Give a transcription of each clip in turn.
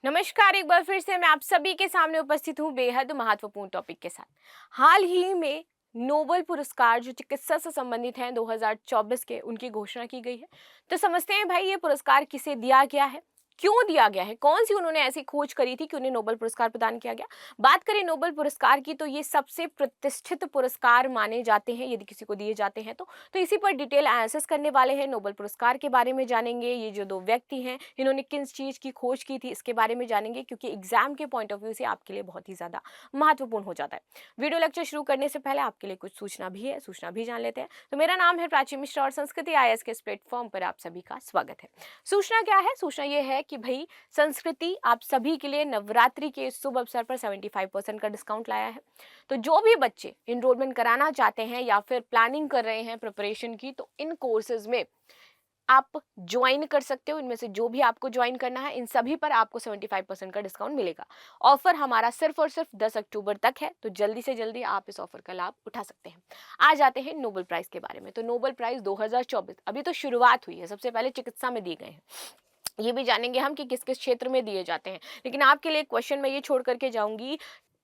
नमस्कार, एक बार फिर से मैं आप सभी के सामने उपस्थित हूँ बेहद महत्वपूर्ण टॉपिक के साथ। हाल ही में नोबेल पुरस्कार जो चिकित्सा से संबंधित हैं 2024 के, उनकी घोषणा की गई है। तो समझते हैं भाई, ये पुरस्कार किसे दिया गया है, क्यों दिया गया है, कौन सी उन्होंने ऐसी खोज करी थी कि उन्हें नोबेल पुरस्कार प्रदान किया गया। बात करें नोबेल पुरस्कार की, तो ये सबसे प्रतिष्ठित पुरस्कार माने जाते हैं यदि किसी को दिए जाते हैं तो इसी पर डिटेल एनालिसिस करने वाले हैं। नोबेल पुरस्कार के बारे में जानेंगे, ये जो दो व्यक्ति हैं इन्होंने किस चीज़ की खोज की थी इसके बारे में जानेंगे, क्योंकि एग्जाम के पॉइंट ऑफ व्यू से आपके लिए बहुत ही ज़्यादा महत्वपूर्ण हो जाता है। वीडियो लेक्चर शुरू करने से पहले आपके लिए कुछ सूचना भी है, सूचना भी जान लेते हैं। तो मेरा नाम है प्राची मिश्रा और संस्कृति आईएएस के इस प्लेटफॉर्म पर आप सभी का स्वागत है। सूचना क्या है? सूचना ये है कि भाई संस्कृति आप सभी के लिए नवरात्रि के इस शुभ अवसर पर 75% का डिस्काउंट लाया है। तो जो भी बच्चे इनरोलमेंट कराना चाहते हैं या फिर प्लानिंग कर रहे हैं प्रिपरेशन की, तो इन कोर्सेज में आप ज्वाइन कर सकते हो। इनमें से जो भी आपको ज्वाइन करना है, इन सभी पर आपको 75% का डिस्काउंट मिलेगा। ऑफर हमारा सिर्फ और सिर्फ 10 अक्टूबर तक है, तो जल्दी से जल्दी आप इस ऑफर का लाभ उठा सकते हैं। आ जाते हैं नोबेल प्राइज के बारे में। तो नोबेल प्राइज 2024 अभी तो शुरुआत हुई है, सबसे पहले चिकित्सा में दिए गए हैं। ये भी जानेंगे हम कि किस किस क्षेत्र में दिए जाते हैं। लेकिन आपके लिए क्वेश्चन मैं ये छोड़ करके जाऊंगी,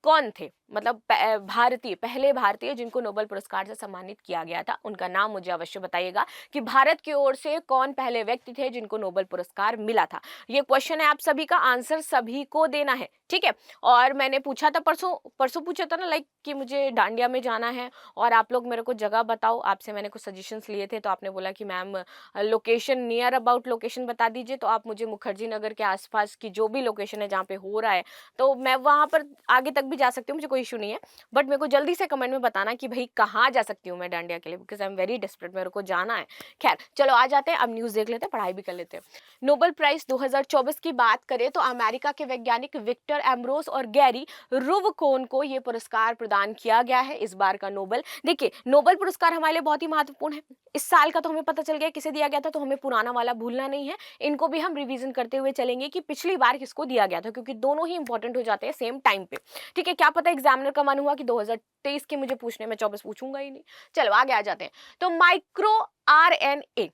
कौन थे मतलब भारतीय, पहले भारतीय जिनको नोबेल पुरस्कार से सम्मानित किया गया था, उनका नाम मुझे अवश्य बताइएगा कि भारत की ओर से कौन पहले व्यक्ति थे जिनको नोबेल पुरस्कार मिला था। ये क्वेश्चन है, आप सभी का आंसर सभी को देना है, ठीक है। और मैंने पूछा था परसों परसों पूछा था ना, लाइक कि मुझे डांडिया में जाना है और आप लोग मेरे को जगह बताओ। आपसे मैंने कुछ सजेशंस लिए थे, तो आपने बोला कि ma'am location, near about location बता दीजिए। तो आप मुझे मुखर्जी नगर के आसपास की जो भी लोकेशन है जहाँ पे हो रहा है, तो मैं वहाँ पर आगे तक भी जा सकती हूँ, मुझे कोई इशू नहीं है। बट मेरे को जल्दी से कमेंट में बताना कि भाई कहाँ जा सकती हूँ मैं डांडिया के लिए, because I am very desperate, मेरे को जाना है। खैर चलो आ जाते हैं, अब न्यूज़ देख लेते हैं, पढ़ाई भी कर लेते हैं। नोबेल प्राइज 2024 की बात करें तो अमेरिका के वैज्ञानिक विक्टर एम्ब्रोस और गैरी रुवकोन को ये पुरस्कार प्रदान किया गया है इस बार का नोबेल। देखिए, नोबेल पुरस्कार हमारे लिए बहुत ही महत्वपूर्ण है। इस साल का तो हमें पता चल गया किसे दिया गया था, तो हमें पुराना वाला भूलना नहीं है। इनको भी हम रिवीजन करते हुए चलेंगे कि पिछली बार किसको दिया गया था, क्योंकि दोनों ही इंपॉर्टेंट हो जाते हैं सेम टाइम पे। ठीक है, क्या पता एग्जामिनर का मन हुआ कि 2023 के मुझे पूछने में 24 पूछूंगा ही नहीं। चलो आगे आ जाते हैं। तो माइक्रो आरएनए,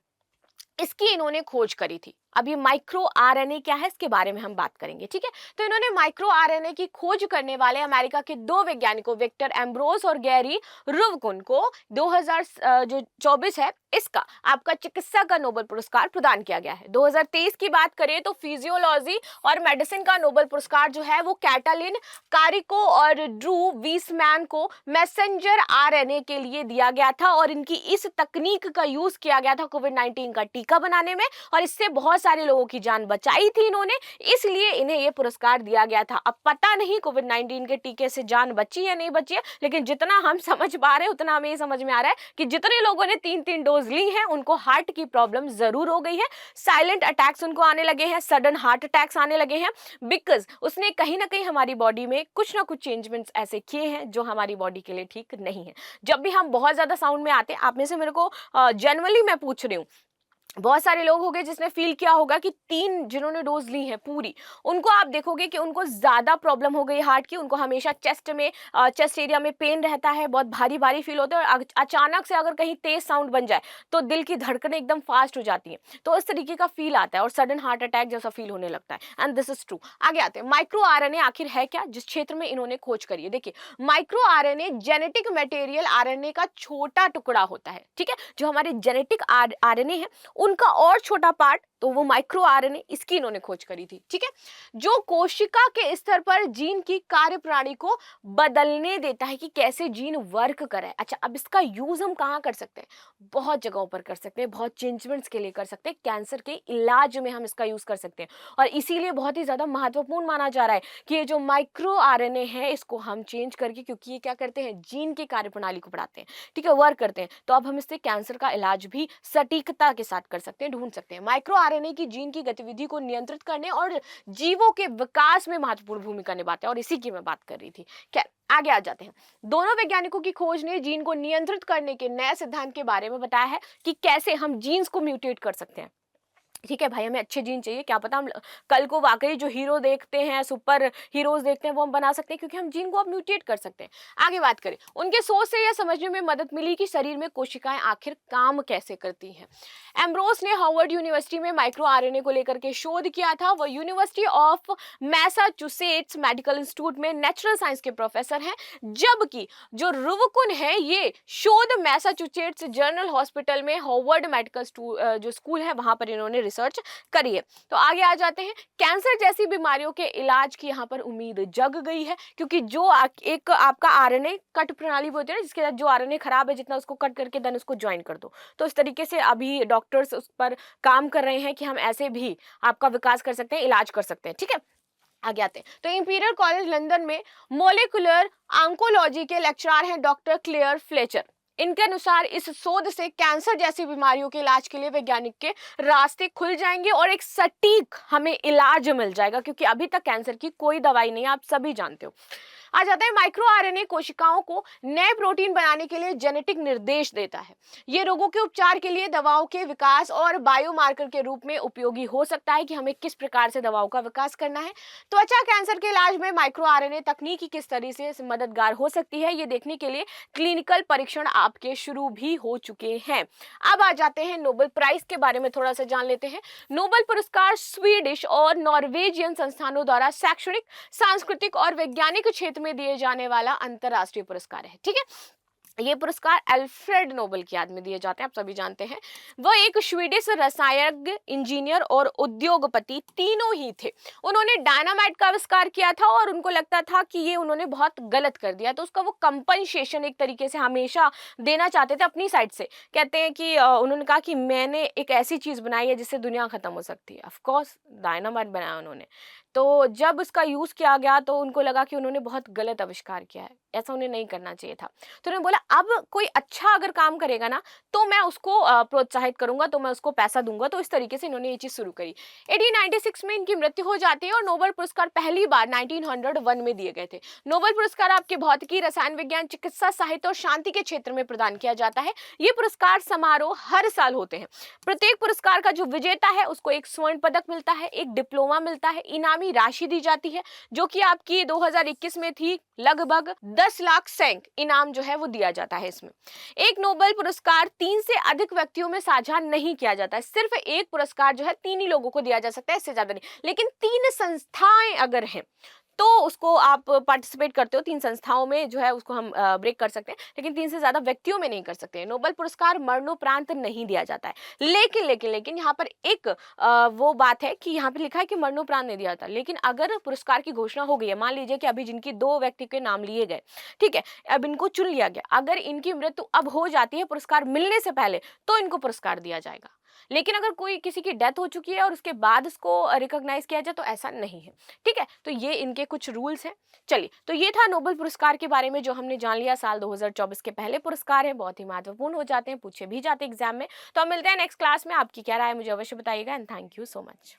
इसकी इन्होंने खोज करी थी। अब ये माइक्रो आरएनए क्या है, इसके बारे में हम बात करेंगे, ठीक है। तो इन्होंने माइक्रो आरएनए की खोज करने वाले अमेरिका के दो वैज्ञानिकों विक्टर एम्ब्रोस और गैरी रुवकुन को 2024 है इसका आपका चिकित्सा का नोबेल पुरस्कार प्रदान किया गया है। 2023 की बात करें तो फिजियोलॉजी और मेडिसिन का नोबेल पुरस्कार जो है वो कैटालिन कारिको और ड्रू वीसमैन को मैसेंजर आरएनए के लिए दिया गया था, और इनकी इस तकनीक का यूज किया गया था कोविड-19 का टीका बनाने में, और इससे बहुत सारे लोगों की जान बचाई थी इन्होंने, इसलिए इन्हें यह पुरस्कार दिया गया था। अब पता नहीं कोविड-19 के टीके से जान बची या नहीं बची है, लेकिन जितना हम समझ पा रहे हैं उतना हमें ये समझ में आ रहा है कि जितने लोगों ने 3-3 डोज ली हैं उनको हार्ट की प्रॉब्लम जरूर हो गई है। साइलेंट अटैक्स उनको आने लगे हैं, सडन हार्ट अटैक्स आने लगे हैं, बिकॉज उसने कहीं ना कहीं हमारी बॉडी में कुछ ना कुछ चेंजमेंट्स ऐसे किए हैं जो हमारी बॉडी के लिए ठीक नहीं है। जब भी हम बहुत ज्यादा साउंड में आते हैं, आप में से मेरे को जनरली मैं पूछ रही हूँ, बहुत सारे लोग हो गए जिसने फील किया होगा कि 3 जिन्होंने डोज ली है पूरी, उनको आप देखोगे कि उनको ज्यादा प्रॉब्लम हो गई हार्ट की। उनको हमेशा चेस्ट में, चेस्ट एरिया में पेन रहता है, बहुत भारी भारी फील होता है, और अचानक से अगर कहीं तेज साउंड बन जाए तो दिल की धड़कनें एकदम फास्ट हो जाती हैं। तो इस तरीके का फील आता है और सडन हार्ट अटैक जैसा फील होने लगता है, एंड दिस इज ट्रू। आगे आते हैं, माइक्रो आरएनए आखिर है क्या, जिस क्षेत्र में इन्होंने खोज करी है। देखिए, micro RNA genetic material RNA का छोटा टुकड़ा होता है, ठीक है। जो हमारे जेनेटिक आरएनए है उनका और छोटा पार्ट, तो वो माइक्रो आरएनए, इसकी इन्होंने खोज करी थी, ठीक है। जो कोशिका के स्तर पर जीन की कार्यप्रणाली को बदलने देता है कि कैसे जीन वर्क करे। अच्छा, अब इसका यूज हम कहाँ कर सकते हैं? बहुत जगहों पर कर सकते हैं, बहुत चेंजमेंट्स के लिए कर सकते हैं, कैंसर के इलाज में हम इसका यूज कर सकते हैं, और इसीलिए बहुत ही ज्यादा महत्वपूर्ण माना जा रहा है कि ये जो माइक्रो आरएनए है इसको हम चेंज करके, क्योंकि ये क्या करते हैं, जीन की कार्यप्रणाली को बढ़ाते हैं, ठीक है, वर्क करते हैं। तो अब हम इससे कैंसर का इलाज भी सटीकता के साथ कर सकते हैं, ढूंढ सकते हैं। माइक्रो आरएनए की जीन की गतिविधि को नियंत्रित करने और जीवों के विकास में महत्वपूर्ण भूमिका निभाते हैं, और इसी की मैं बात कर रही थी। खैर आगे आ जाते हैं। दोनों वैज्ञानिकों की खोज ने जीन को नियंत्रित करने के नए सिद्धांत के बारे में बताया है कि कैसे हम जीन्स को म्यूटेट कर सकते हैं। ठीक है भाई, हमें अच्छे जीन चाहिए, क्या पता हम कल को वाकई जो हीरो देखते हैं, सुपर हीरोज देखते हैं, वो हम बना सकते हैं, क्योंकि हम जीन को अब म्यूटेट कर सकते हैं। आगे बात करें, उनके सोच से यह समझने में मदद मिली कि शरीर में कोशिकाएं आखिर काम कैसे करती हैं। एम्ब्रोस ने हार्वर्ड यूनिवर्सिटी में माइक्रो आरएनए को लेकर के शोध किया था। वह university of Massachusetts medical institute में नेचुरल साइंस के प्रोफेसर हैं, जबकि जो रुवकुन है ये शोध मैसाचुसेट्स जनरल हॉस्पिटल में हार्वर्ड मेडिकल जो स्कूल है वहां पर इन्होंने रिसर्च करी है। तो आगे आ जाते हैं, कैंसर जैसी बीमारियों के इलाज की यहाँ पर उम्मीद जग गई है, क्योंकि जो एक आपका आरएनए कट प्रणाली होती है ना, जिसके साथ जो आरएनए खराब है, जितना उसको कट करके देन उसको ज्वाइन कर दो, तो इस तरीके से अभी डॉक्टर्स उस पर काम कर रहे हैं कि हम ऐसे भी आपका विकास कर सकते हैं, इलाज कर सकते हैं। ठीक है, आगे आते हैं। तो इंपीरियल कॉलेज लंदन में मोलिकुलर ऑन्कोलॉजी के लेक्चरर हैं डॉक्टर क्लेयर फ्लेचर। इनके अनुसार इस शोध से कैंसर जैसी बीमारियों के इलाज के लिए वैज्ञानिक के रास्ते खुल जाएंगे और एक सटीक हमें इलाज मिल जाएगा, क्योंकि अभी तक कैंसर की कोई दवाई नहीं है, आप सभी जानते हो। आ जाता है, माइक्रो आरएनए कोशिकाओं को नए प्रोटीन बनाने के लिए जेनेटिक निर्देश देता है। ये रोगों के उपचार के लिए दवाओं के विकास और बायोमार्कर के रूप में उपयोगी हो सकता है कि हमें किस प्रकार से दवाओं का विकास करना है। त्वचा कैंसर के इलाज में माइक्रो आरएनए तकनीकी किस तरह से मददगार हो सकती है, ये देखने के लिए क्लिनिकल परीक्षण आपके शुरू भी हो चुके हैं। अब आ जाते हैं नोबेल प्राइज के बारे में थोड़ा सा जान लेते हैं। नोबेल पुरस्कार स्वीडिश और नॉर्वेजियन संस्थानों द्वारा शैक्षणिक, सांस्कृतिक और वैज्ञानिक क्षेत्र में दिए जाने वाला अंतरराष्ट्रीय पुरस्कार है। ठीक है, ये पुरस्कार अल्फ्रेड नोबेल की याद में दिए जाते हैं, आप सभी जानते हैं। वह एक स्वीडिश रसायन इंजीनियर और उद्योगपति तीनों ही थे। उन्होंने डायनामाइट का आविष्कार किया था और उनको लगता था कि ये उन्होंने बहुत गलत कर दिया, तो उसका वो कंपनसेशन एक तरीके से हमेशा देना चाहते थे अपनी साइड से। कहते हैं कि उन्होंने कहा कि मैंने एक ऐसी चीज बनाई है जिससे दुनिया खत्म हो सकती है। ऑफ कोर्स डायनामाइट बनाया उन्होंने, तो जब उसका यूज किया गया तो उनको लगा कि उन्होंने बहुत गलत आविष्कार किया है, ऐसा उन्हें नहीं करना चाहिए था। तो उन्होंने बोला अब कोई अच्छा अगर काम करेगा ना तो मैं उसको प्रोत्साहित करूंगा, तो मैं उसको पैसा दूंगा। तो इस तरीके से इन्होंने ये चीज शुरू करी। 1896 में इनकी मृत्यु हो जाती है और नोबेल पुरस्कार पहली बार 1901 में दिए गए थे। नोबेल पुरस्कार आपके भौतिकी, रसायन विज्ञान, चिकित्सा, साहित्य और शांति के क्षेत्र में प्रदान किया जाता है। ये पुरस्कार समारोह हर साल होते हैं। प्रत्येक पुरस्कार का जो विजेता है उसको एक स्वर्ण पदक मिलता है, एक डिप्लोमा मिलता है, इनामी राशि दी जाती है जो कि आपकी 2021 में थी लगभग 10 लाख सैंक इनाम जो है वो दिया जाता है। इसमें एक नोबेल पुरस्कार 3 से अधिक व्यक्तियों में साझा नहीं किया जाता है, सिर्फ एक पुरस्कार जो है 3 ही लोगों को दिया जा सकता है, इससे ज्यादा नहीं। लेकिन 3 संस्थाएं अगर हैं तो उसको आप पार्टिसिपेट करते हो, 3 संस्थाओं में जो है उसको हम ब्रेक कर सकते हैं, लेकिन 3 से ज्यादा व्यक्तियों में नहीं कर सकते हैं। नोबेल पुरस्कार मरणोपरांत नहीं दिया जाता है। लेकिन यहाँ पर एक वो बात है कि यहाँ पे लिखा है कि मरणोपरांत नहीं दिया जाता, लेकिन अगर पुरस्कार की घोषणा हो गई है, मान लीजिए कि अभी जिनकी 2 व्यक्ति के नाम लिए गए, ठीक है, अब इनको चुन लिया गया, अगर इनकी मृत्यु अब हो जाती है पुरस्कार मिलने से पहले तो इनको पुरस्कार दिया जाएगा। लेकिन अगर कोई किसी की डेथ हो चुकी है और उसके बाद इसको रिकॉग्नाइज किया जाए तो ऐसा नहीं है। ठीक है, तो ये इनके कुछ रूल्स हैं। चलिए, तो ये था नोबेल पुरस्कार के बारे में जो हमने जान लिया। साल 2024 के पहले पुरस्कार है, बहुत ही महत्वपूर्ण हो जाते हैं, पूछे भी जाते हैं एग्जाम में। तो हम मिलते हैं नेक्स्ट क्लास में। आपकी क्या राय है मुझे अवश्य बताइएगा and thank you so much.